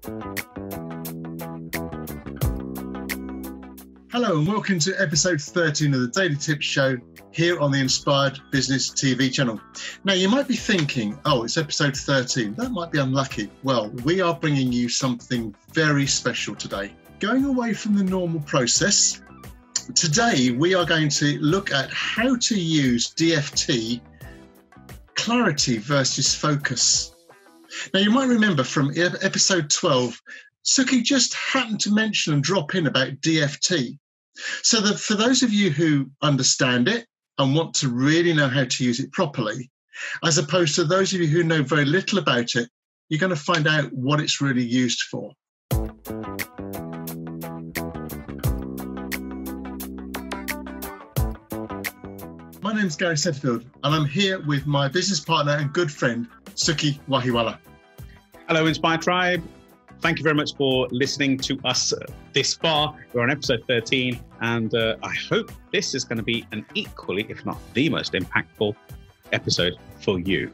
Hello and welcome to episode 13 of the Daily Tips Show here on the Inspired Business TV channel. Now you might be thinking, oh, it's episode 13, that might be unlucky. Well, we are bringing you something very special today. Going away from the normal process, today we are going to look at how to use DFT, clarity versus focus. Now you might remember from episode 12, Sukhi just happened to mention and drop in about DFT. So that for those of you who understand it and want to really know how to use it properly, as opposed to those of you who know very little about it, you're going to find out what it's really used for. My name's Gary Setterfield, and I'm here with my business partner and good friend, Sukhi Wahiwala. Hello, Inspired Tribe. Thank you very much for listening to us this far. We're on episode 13, and I hope this is going to be an equally, if not the most impactful episode for you.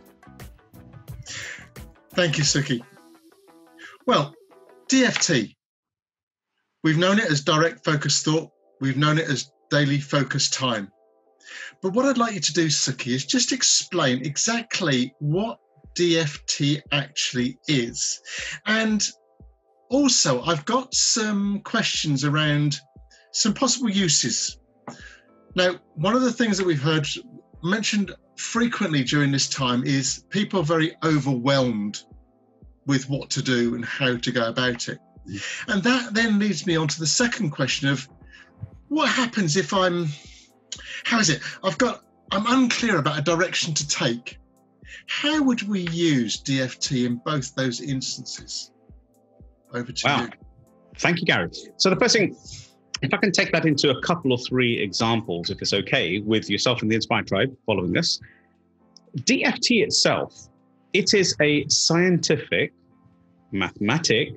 Thank you, Sukhi. Well, DFT. We've known it as direct focus thought. We've known it as daily focus time. But what I'd like you to do, Sukhi, is just explain exactly what DFT actually is. And also, I've got some questions around some possible uses. Now, one of the things that we've heard mentioned frequently during this time is people are very overwhelmed with what to do and how to go about it. And that then leads me on to the second question of what happens if I'm unclear about a direction to take. How would we use DFT in both those instances? Over to you. Thank you, Gary. So the first thing, if I can take that into a couple or three examples, if it's okay, with yourself and the Inspired Tribe following this. DFT itself, it is a scientific, mathematic,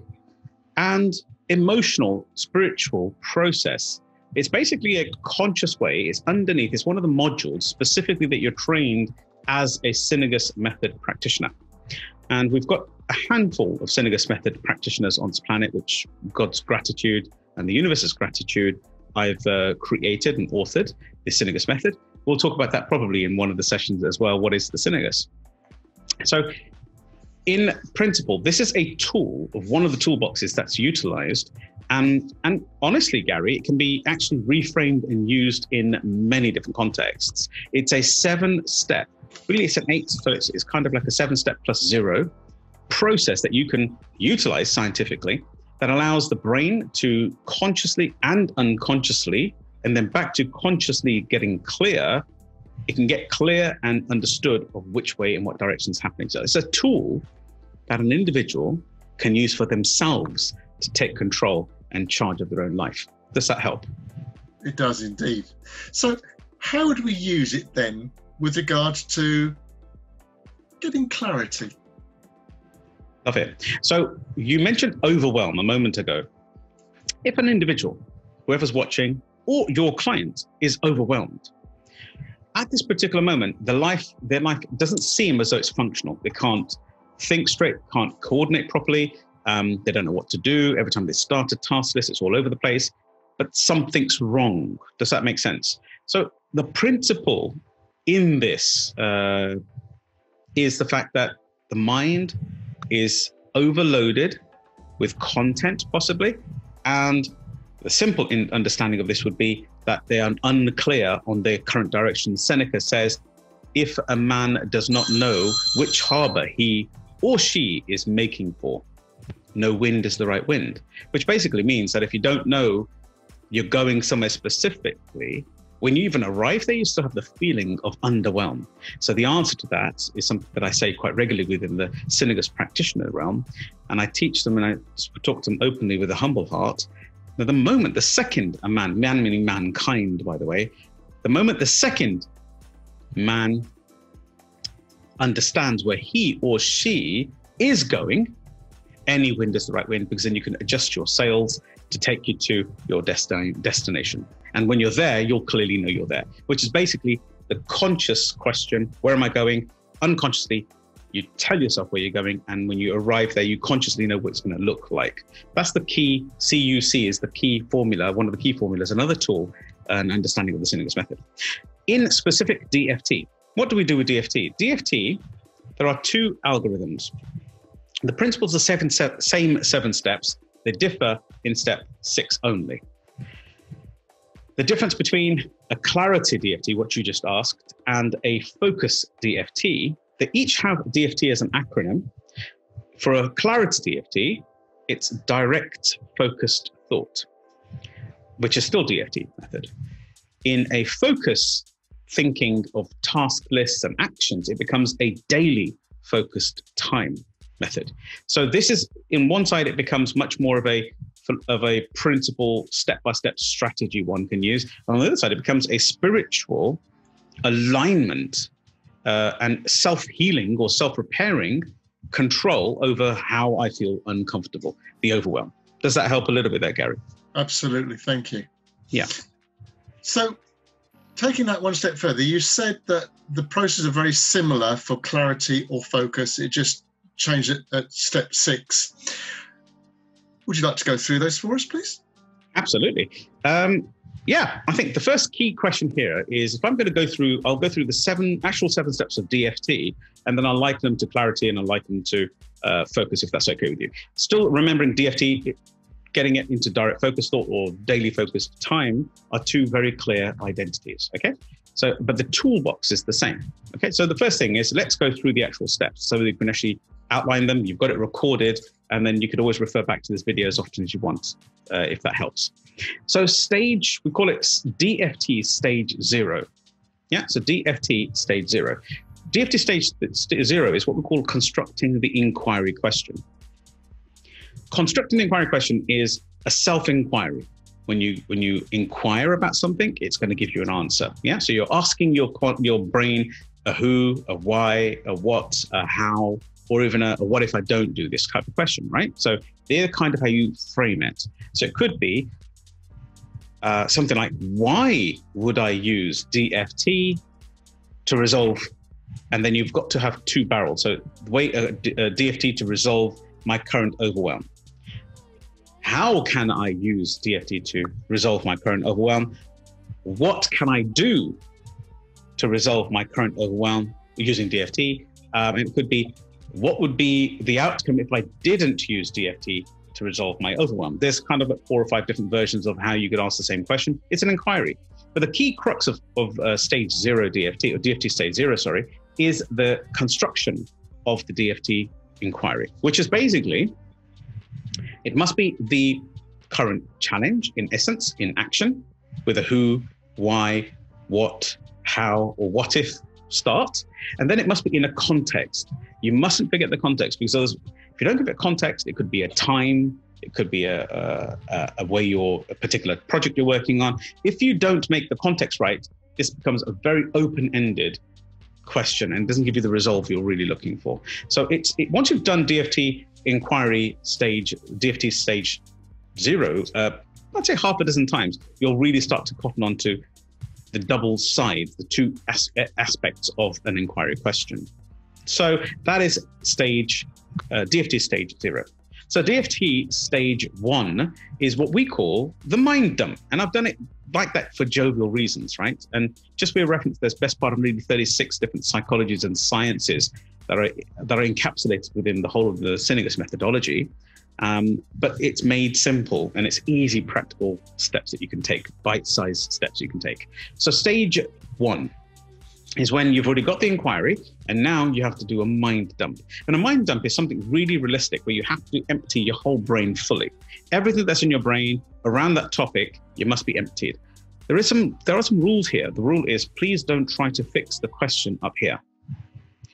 and emotional, spiritual process. It's basically a conscious way. It's underneath. It's one of the modules specifically that you're trained as a SynaGus method practitioner. And we've got a handful of SynaGus method practitioners on this planet, which God's gratitude and the universe's gratitude, I've created and authored the SynaGus method. We'll talk about that probably in one of the sessions as well. What is the SynaGus? So in principle, this is a tool of one of the toolboxes that's utilized. And honestly, Gary, it can be actually reframed and used in many different contexts. It's a 7-step, really it's an 8, so it's kind of like a 7-step plus 0 process that you can utilize scientifically that allows the brain to consciously and unconsciously, and then back to consciously getting clear, it can get clear and understood of which way and what direction is happening. So it's a tool that an individual can use for themselves to take control and charge of their own life. Does that help? It does indeed. So how would we use it then with regards to getting clarity? Love it. So you mentioned overwhelm a moment ago. If an individual, whoever's watching, or your client is overwhelmed, at this particular moment, their life doesn't seem as though it's functional. They can't think straight, can't coordinate properly. They don't know what to do. Every time they start a task list, it's all over the place, but something's wrong. Does that make sense? So the principle in this is the fact that the mind is overloaded with content possibly. And the simple understanding of this would be that they are unclear on their current direction. Seneca says, if a man does not know which harbor he or she is making for, no wind is the right wind, which basically means that if you don't know you're going somewhere specifically, when you even arrive there, you still have the feeling of underwhelm. So the answer to that is something that I say quite regularly within the SynaGus practitioner realm. And I teach them and I talk to them openly with a humble heart. Now, the moment, the second a man meaning mankind, by the way, the moment the second man understands where he or she is going, any wind is the right wind, because then you can adjust your sails to take you to your destination. And when you're there, you'll clearly know you're there, which is basically the conscious question, where am I going? Unconsciously, You tell yourself where you're going, and when you arrive there, you consciously know what it's going to look like. That's the key. CUC is the key formula, one of the key formulas, another tool, an understanding of the SynaGus method. In specific DFT, what do we do with DFT? DFT, there are two algorithms. The principles are same 7 steps. They differ in step 6 only. The difference between a clarity DFT, what you just asked, and a focus DFT, they each have DFT as an acronym. For a clarity DFT, it's direct focused thought, which is still DFT method. In a focus thinking of task lists and actions, it becomes a daily focused time method. So this is, in one side, it becomes much more of a principle, step-by-step strategy one can use. And on the other side, it becomes a spiritual alignment and self-healing or self-repairing control over how I feel uncomfortable, the overwhelm. Does that help a little bit there, Gary? Absolutely. Thank you. Yeah. So taking that one step further, you said that the process are very similar for clarity or focus. It just changed it at step 6. Would you like to go through those for us, please? Absolutely. Yeah, I think the first key question here is, if I'm going to go through, I'll go through the actual 7 steps of DFT, and then I'll liken them to clarity and I'll liken them to focus, if that's okay with you. Still remembering DFT, getting it into direct focus thought or daily focused time are 2 very clear identities, okay? So, but the toolbox is the same, okay? So the first thing is, let's go through the actual steps so that you can actually outline them. You've got it recorded, and then you could always refer back to this video as often as you want, if that helps. So we call it DFT stage 0. Yeah, so DFT stage 0. DFT stage 0 is what we call constructing the inquiry question. Constructing the inquiry question is a self-inquiry. When you inquire about something, it's going to give you an answer. Yeah, so you're asking your brain a who, a why, a what, a how, or even a what if I don't do this type of question, right? So they're kind of how you frame it. So it could be something like, why would I use DFT to resolve? And then you've got to have 2 barrels. So DFT to resolve my current overwhelm. How can I use DFT to resolve my current overwhelm? What can I do to resolve my current overwhelm using DFT? It could be, what would be the outcome if I didn't use DFT to resolve my overwhelm? There's kind of 4 or 5 different versions of how you could ask the same question. It's an inquiry. But the key crux of stage 0 DFT, or DFT stage 0, sorry, is the construction of the DFT inquiry, which is basically, it must be the current challenge in essence, in action, with a who, why, what, how, or what if start. And then it must be in a context. You mustn't forget the context, because if you don't give it context, it could be a time, it could be a particular project you're working on. If you don't make the context right, this becomes a very open-ended question and doesn't give you the resolve you're really looking for. So once you've done DFT inquiry stage, DFT stage 0, I'd say half a dozen times, you'll really start to cotton onto the double sides, the 2 aspects of an inquiry question. So that is DFT stage 0. So DFT stage 1 is what we call the mind dump. And I've done it like that for jovial reasons, right? And just for a reference, there's best part of maybe 36 different psychologies and sciences that are encapsulated within the whole of the SynaGus methodology. But it's made simple, and it's easy, practical steps that you can take, bite-sized steps you can take. So stage 1 is when you've already got the inquiry, and now you have to do a mind dump. And a mind dump is something really realistic, where you have to empty your whole brain fully. Everything that's in your brain around that topic, you must be emptied. There are some rules here. The rule is, please don't try to fix the question up here.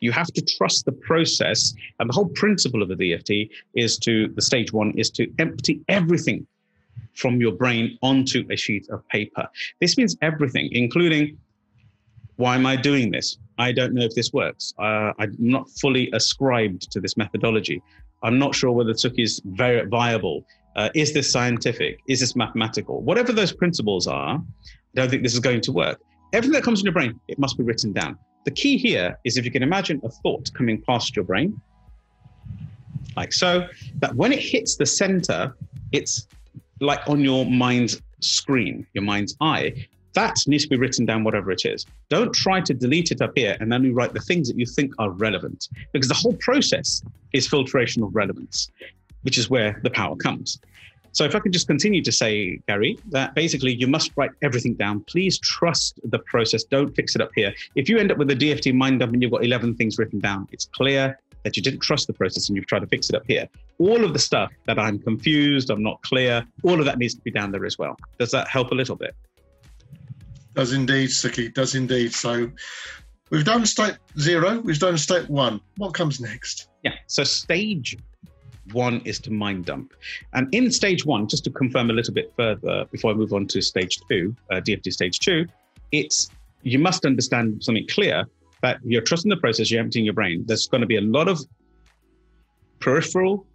You have to trust the process. And the whole principle of the DFT the stage 1 is to empty everything from your brain onto a sheet of paper. This means everything, including, why am I doing this? I don't know if this works. I'm not fully ascribed to this methodology. I'm not sure whether Sukhi is very viable. Is this scientific? Is this mathematical? Whatever those principles are, I don't think this is going to work. Everything that comes in your brain, it must be written down. The key here is if you can imagine a thought coming past your brain, like so, that when it hits the center, it's like on your mind's screen, your mind's eye. That needs to be written down, whatever it is. Don't try to delete it up here and then you write the things that you think are relevant, because the whole process is filtration of relevance, which is where the power comes. So if I can just continue to say, Gary, that basically you must write everything down. Please trust the process. Don't fix it up here. If you end up with a DFT mind dump and you've got 11 things written down, it's clear that you didn't trust the process and you've tried to fix it up here. All of the stuff that I'm confused, I'm not clear, all of that needs to be down there as well. Does that help a little bit? Does indeed, Sukhi, does indeed. So we've done state 0, we've done state 1. What comes next? Yeah, so stage 1 is to mind dump. And in stage 1, just to confirm a little bit further before I move on to stage 2, DFT stage 2, you must understand something clear, that you're trusting the process, you're emptying your brain. There's going to be a lot of peripheral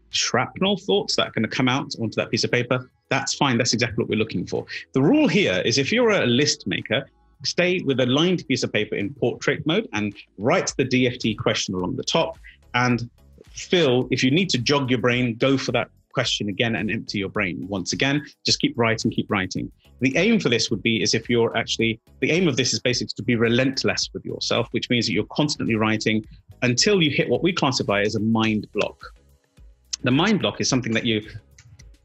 shrapnel thoughts that are going to come out onto that piece of paper. That's fine. That's exactly what we're looking for. The rule here is if you're a list maker, stay with a lined piece of paper in portrait mode and write the DFT question along the top, and if you need to jog your brain, go for that question again and empty your brain once again. Just keep writing, keep writing. The aim for this would be the aim of this is basically to be relentless with yourself, which means that you're constantly writing until you hit what we classify as a mind block. The mind block is something that you,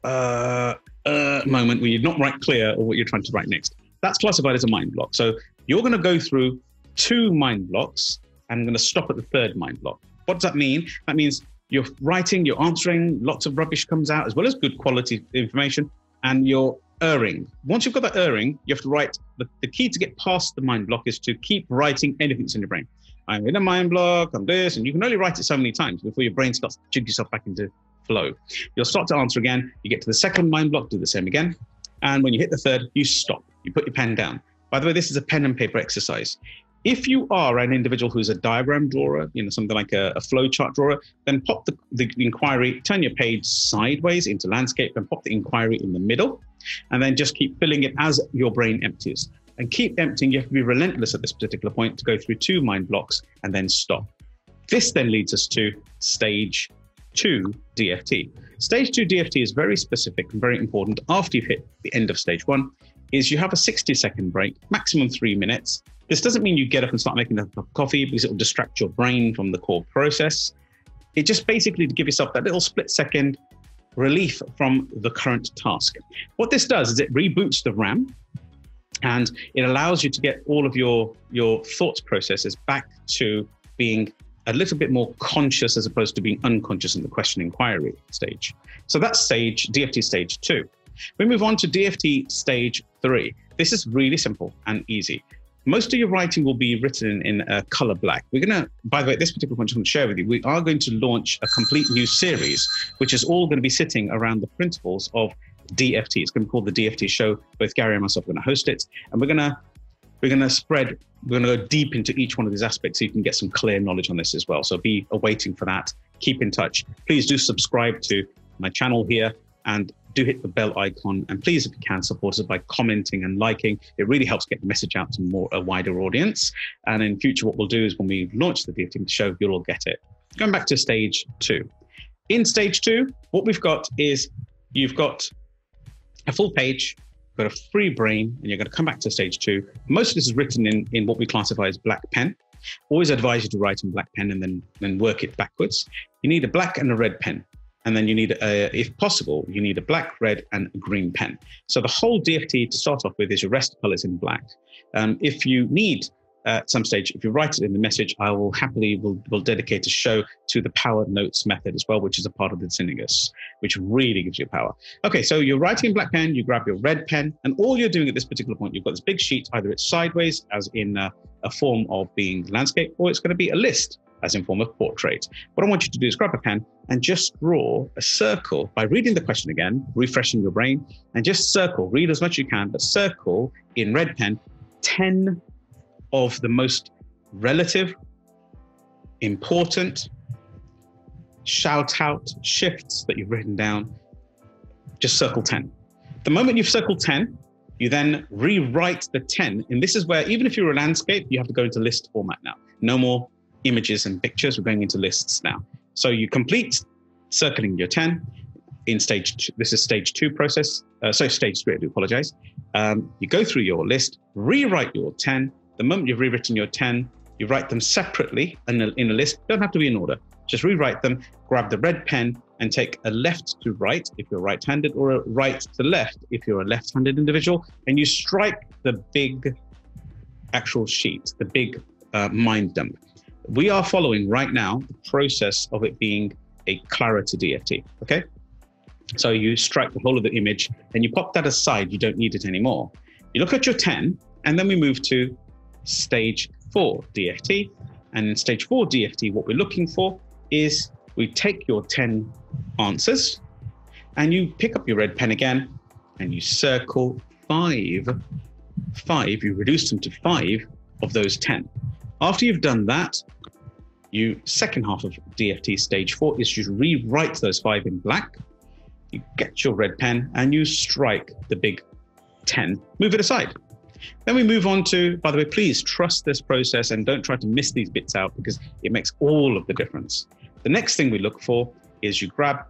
moment where you're not right clear or what you're trying to write next. That's classified as a mind block. So you're going to go through 2 mind blocks and I'm going to stop at the 3rd mind block. What does that mean? That means you're writing, you're answering, lots of rubbish comes out, as well as good quality information, and you're erring. Once you've got that erring, you have to write, the key to get past the mind block is to keep writing anything that's in your brain. I'm in a mind block, I'm this, and you can only write it so many times before your brain starts to jig yourself back into flow. You'll start to answer again, you get to the 2nd mind block, do the same again, and when you hit the 3rd, you stop, you put your pen down. By the way, this is a pen and paper exercise. If you are an individual who's a diagram drawer, something like a flow chart drawer, then pop the inquiry, turn your page sideways into landscape and pop the inquiry in the middle, and then just keep filling it as your brain empties. And keep emptying. You have to be relentless at this particular point to go through 2 mind blocks and then stop. This then leads us to stage 2 DFT. Stage 2 DFT is very specific and very important. After you've hit the end of stage 1, is you have a 60-second break, maximum 3 minutes. This doesn't mean you get up and start making a cup of coffee because it will distract your brain from the core process. It just basically to give yourself that little split-second relief from the current task. What this does is it reboots the RAM, and it allows you to get all of your thoughts processes back to being a little bit more conscious as opposed to being unconscious in the question inquiry stage. So that's DFT stage 2. We move on to DFT stage 3. This is really simple and easy. Most of your writing will be written in color black. We're going to, by the way, at this particular point, I want to share with you, we are going to launch a complete new series, which is all going to be sitting around the principles of DFT. It's going to be called the DFT Show. Both Gary and myself are going to host it. And we're going to go deep into each one of these aspects so you can get some clear knowledge on this as well. So be awaiting for that. Keep in touch. Please do subscribe to my channel here and do hit the bell icon. And please, if you can, support us by commenting and liking. It really helps get the message out to a wider audience. And in future, what we'll do is when we launch the DFT Show, you'll all get it. Going back to stage 2. In stage 2, what we've got is you've got a full page, you've got a free brain, and you're going to come back to stage 2. Most of this is written in what we classify as black pen. Always advise you to write in black pen and then work it backwards. You need a black and a red pen. And then you need, if possible, you need a black, red, and a green pen. So the whole DFT to start off with is your rest colors in black. If you need, at some stage, if you write it in the message, I will happily will dedicate a show to the power notes method as well, which is a part of the SynaGus, which really gives you power. Okay, so you're writing in black pen, you grab your red pen, and all you're doing at this particular point, you've got this big sheet, either it's sideways, as in a form of being landscape, or it's going to be a list, as in form of portrait. What I want you to do is grab a pen and just draw a circle by reading the question again, refreshing your brain, and just circle, read as much as you can, but circle in red pen 10 of the most relative, important, shout out shifts that you've written down. Just circle 10. The moment you've circled 10, You then rewrite the 10. And this is where, even if you're a landscape, you have to go into list format now. No more images and pictures. We're going into lists now. So you complete circling your 10 in stage 2. This is stage 2 process. Stage 3, I do apologize. You go through your list, rewrite your 10. The moment you've rewritten your 10, you write them separately in a list. Don't have to be in order. Just rewrite them, grab the red pen and take a left to right if you're right-handed, or a right to left if you're a left-handed individual, and you strike the big actual sheet, the big mind dump. We are following right now the process of it being a clarity DFT, okay? So you strike the whole of the image and you pop that aside, you don't need it anymore. You look at your 10, and then we move to stage 4 DFT. And in stage 4 DFT, what we're looking for is we take your 10 answers and you pick up your red pen again and you circle 5. You reduce them to 5 of those 10. After you've done that, second half of DFT stage 4 is you rewrite those 5 in black. You get your red pen and you strike the big 10, move it aside. Then we move on to, by the way, please trust this process and don't try to miss these bits out because it makes all of the difference. The next thing we look for is you grab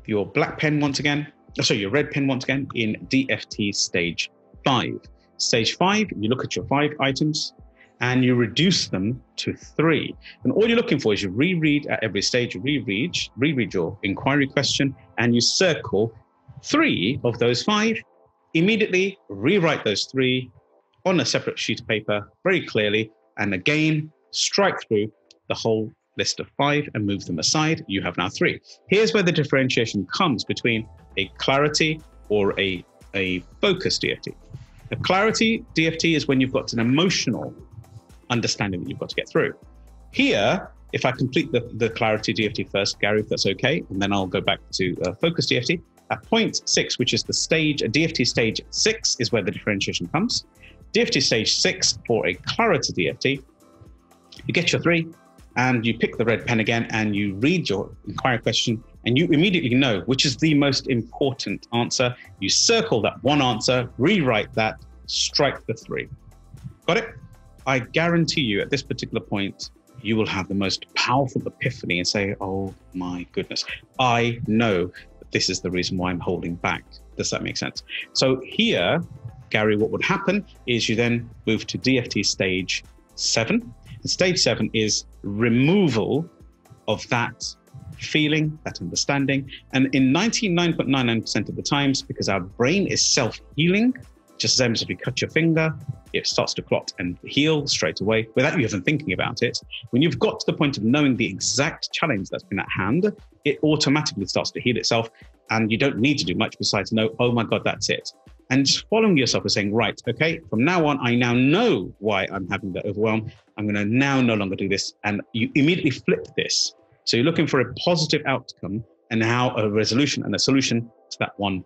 your black pen once again, your red pen once again in DFT stage 5. Stage 5, you look at your 5 items and you reduce them to 3. And all you're looking for is you reread at every stage, you reread your inquiry question and you circle 3 of those 5, immediately rewrite those 3 on a separate sheet of paper very clearly, and again, strike through the whole list of 5 and move them aside. You have now 3. Here's where the differentiation comes between a clarity or a focus DFT. A clarity DFT is when you've got an emotional understanding that you've got to get through. Here, if I complete the clarity DFT first, Gary, if that's okay, and then I'll go back to focus DFT. At point 6, which is the stage, DFT stage 6 is where the differentiation comes. DFT stage 6 for a clarity DFT, you get your 3 and you pick the red pen again and you read your inquiry question and you immediately know which is the most important answer. You circle that one answer, rewrite that, strike the 3. Got it? I guarantee you at this particular point, you will have the most powerful epiphany and say, oh my goodness, I know that this is the reason why I'm holding back. Does that make sense? So here, Gary, what would happen is you then move to DFT stage 7. And stage 7 is removal of that feeling, that understanding. And in 99.99% of the times, because our brain is self-healing, just as if you cut your finger, it starts to clot and heal straight away without you even thinking about it. When you've got to the point of knowing the exact challenge that's been at hand, it automatically starts to heal itself. And you don't need to do much besides know, oh my God, that's it. And just following yourself and saying, right, okay, from now on, I now know why I'm having that overwhelm. I'm going to now no longer do this. And you immediately flip this. So you're looking for a positive outcome and now a resolution and a solution to that one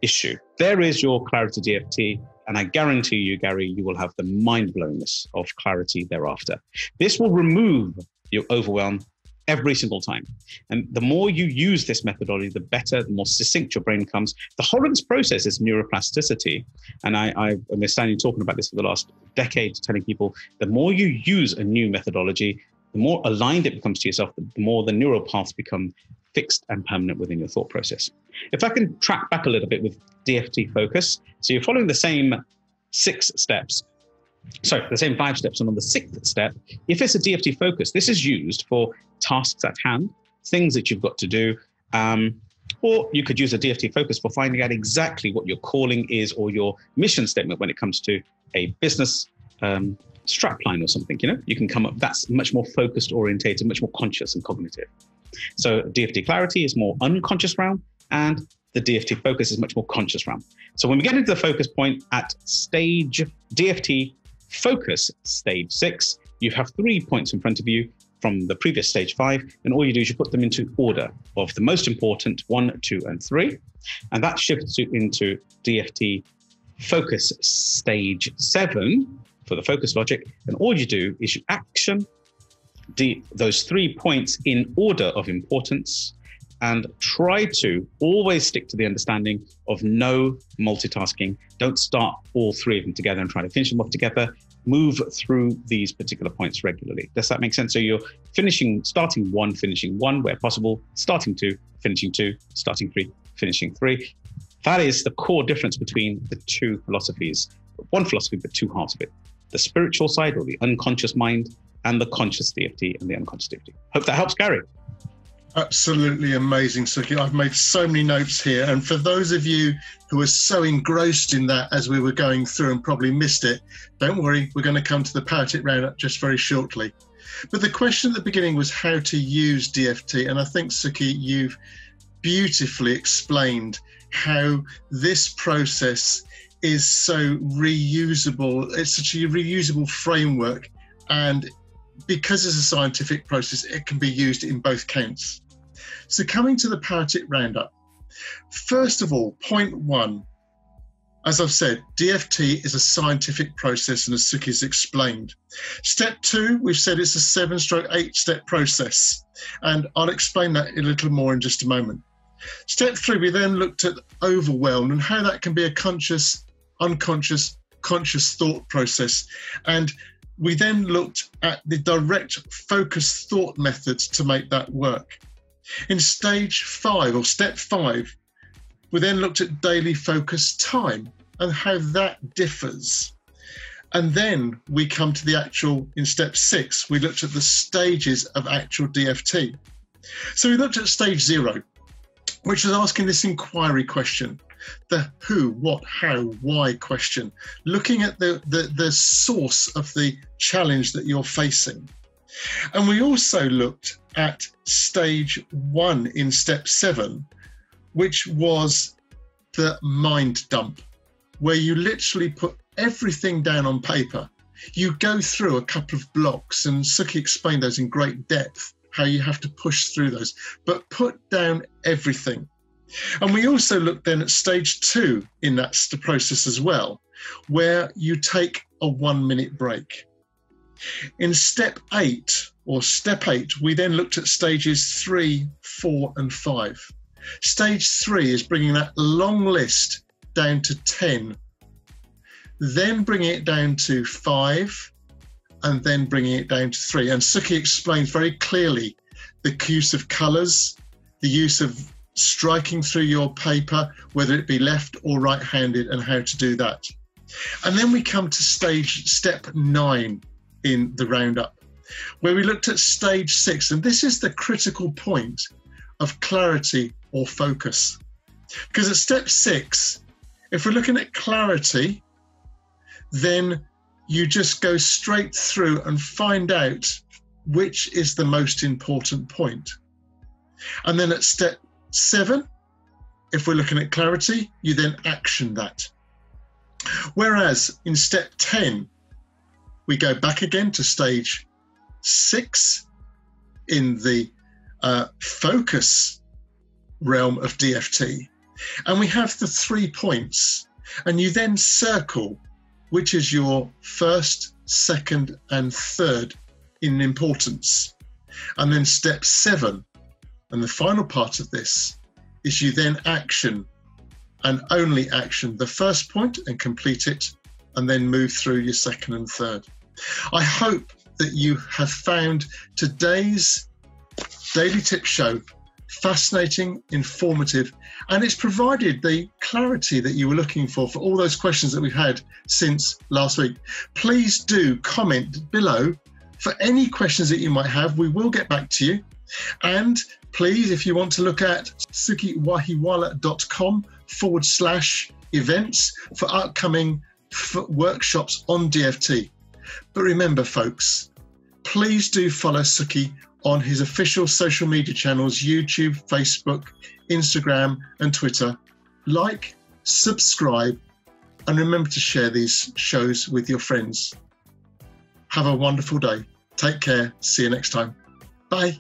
issue. There is your clarity DFT. And I guarantee you, Gary, you will have the mind-blowingness of clarity thereafter. This will remove your overwhelm every single time. And the more you use this methodology, the better, the more succinct your brain becomes. The whole of this process is neuroplasticity. And I've been standing talking about this for the last decade, telling people the more you use a new methodology, the more aligned it becomes to yourself, the more the neural paths become fixed and permanent within your thought process. If I can track back a little bit with DFT focus, so you're following the same 6 steps, the same 5 steps, and on the 6th step, if it's a DFT focus, this is used for tasks at hand, things that you've got to do, or you could use a DFT focus for finding out exactly what your calling is or your mission statement when it comes to a business strapline or something. You can come up, that's much more focused, orientated, much more conscious and cognitive. So DFT clarity is more unconscious realm, and the DFT focus is much more conscious realm. So when we get into the focus point at stage DFT focus stage 6, you have 3 points in front of you from the previous stage 5, and all you do is you put them into order of the most important 1, 2, and 3, and that shifts you into DFT focus stage 7 for the focus logic, and all you do is you action those 3 points in order of importance, and try to always stick to the understanding of no multitasking. Don't start all three of them together and try to finish them off together. Move through these particular points regularly. Does that make sense? So you're starting one, finishing one where possible, starting two, finishing two, starting three, finishing three. That is the core difference between the two philosophies. One philosophy, but two halves of it. The spiritual side, or the unconscious mind, and the conscious DFT and the unconscious DFT. Hope that helps, Gary. Absolutely amazing, Sukhi. I've made so many notes here. And for those of you who are so engrossed in that as we were going through and probably missed it, don't worry, we're going to come to the Power Tip Roundup just very shortly. But the question at the beginning was how to use DFT. And I think, Sukhi, you've beautifully explained how this process is so reusable. It's such a reusable framework. And because it's a scientific process, it can be used in both counts. So coming to the Power Tip Roundup, first of all, point one, as I've said, DFT is a scientific process, and as Sukhi's explained. Step two, we've said it's a 7/8-step process, and I'll explain that a little more in just a moment. Step three, we then looked at Overwhelm and how that can be a conscious, unconscious, conscious thought process. And we then looked at the direct focused thought methods to make that work. In stage 5 or step 5, we then looked at daily focus time and how that differs. And then we come to the actual, in step 6, we looked at the stages of actual DFT. So we looked at stage 0, which was asking this inquiry question, the who, what, how, why question, looking at the source of the challenge that you're facing. And we also looked at stage 1 in step 7, which was the mind dump, where you literally put everything down on paper. You go through a couple of blocks, and Sukhi explained those in great depth, how you have to push through those, but put down everything. And we also looked then at stage 2 in that process as well, where you take a 1-minute break. In step 8, we then looked at stages 3, 4, and 5. Stage 3 is bringing that long list down to 10, then bringing it down to 5, and then bringing it down to 3. And Sukhi explains very clearly the use of colours, the use of striking through your paper, whether it be left or right-handed, and how to do that. And then we come to step 9 in the roundup, where we looked at stage 6, and this is the critical point of clarity or focus. Because at step 6, if we're looking at clarity, then you just go straight through and find out which is the most important point. And then at step 7, if we're looking at clarity, you then action that. Whereas in step 10, we go back again to stage 6 in the focus realm of DFT. And we have the 3 points, and you then circle which is your first, second, and third in importance. And then step 7, and the final part of this, is you then action and only action the first point and complete it, and then move through your second and third. I hope that you have found today's Daily Tip Show fascinating, informative, and it's provided the clarity that you were looking for all those questions that we've had since last week. Please do comment below for any questions that you might have. We will get back to you. And please, if you want to look at sukhiwahiwala.com/events for upcoming workshops on DFT. But remember, folks, please do follow Sukhi on his official social media channels, YouTube, Facebook, Instagram, and Twitter. Like, subscribe, and remember to share these shows with your friends. Have a wonderful day. Take care. See you next time. Bye.